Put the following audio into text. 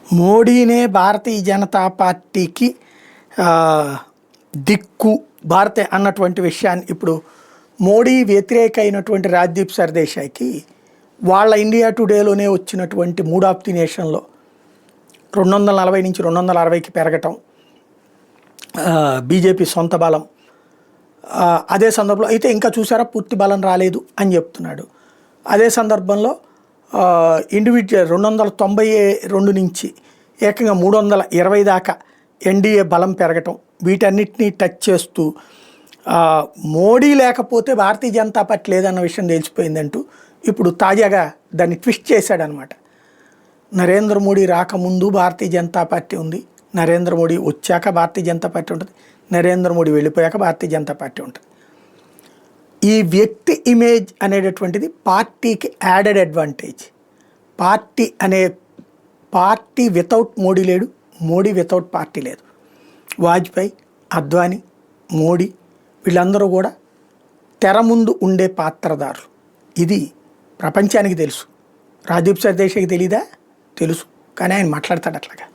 మోడీనే భారతీయ జనతా పార్టీకి ఆ, దిక్కు భారత అన్నటువంటి విషయాన్ని ఇప్పుడు మోడీ వ్యతిరేక అయినటువంటి రాజ్దీప్ సర్దేశాయ్కి వాళ్ళ ఇండియా టుడేలోనే వచ్చినటువంటి మూడ్ ఆఫ్ ది నేషన్లో 240 నుంచి 260కి పెరగటం, బీజేపీ సొంత బలం, అదే సందర్భంలో అయితే ఇంకా చూసారా పూర్తి బలం రాలేదు అని చెప్తున్నాడు. అదే సందర్భంలో ఇండివిజువల్ 292 నుంచి ఏకంగా 320 దాకా ఎన్డీఏ బలం పెరగటం, వీటన్నిటినీ టచ్ చేస్తూ మోడీ లేకపోతే భారతీయ జనతా పార్టీ లేదన్న విషయం తెలిసిపోయిందంటూ ఇప్పుడు తాజాగా దాన్ని ట్విస్ట్ చేశాడనమాట. నరేంద్ర మోడీ రాకముందు భారతీయ జనతా పార్టీ ఉంది, నరేంద్ర మోడీ వచ్చాక భారతీయ జనతా పార్టీ ఉంటుంది, నరేంద్ర మోడీ వెళ్ళిపోయాక భారతీయ జనతా పార్టీ ఉంటుంది. ఈ వ్యక్తి ఇమేజ్ అనేటటువంటిది పార్టీకి added advantage. Party without Modi లేడు, మోడీ వితౌట్ పార్టీ లేదు. వాజ్పేయి, అద్వానీ, మోడీ వీళ్ళందరూ కూడా తెర ముందు ఉండే పాత్రదారులు. ఇది ప్రపంచానికి తెలుసు. రాజ్దీప్ సర్దేశాయ్కి తెలీదా? తెలుసు, కానీ ఆయన మాట్లాడతాడు అట్లాగా.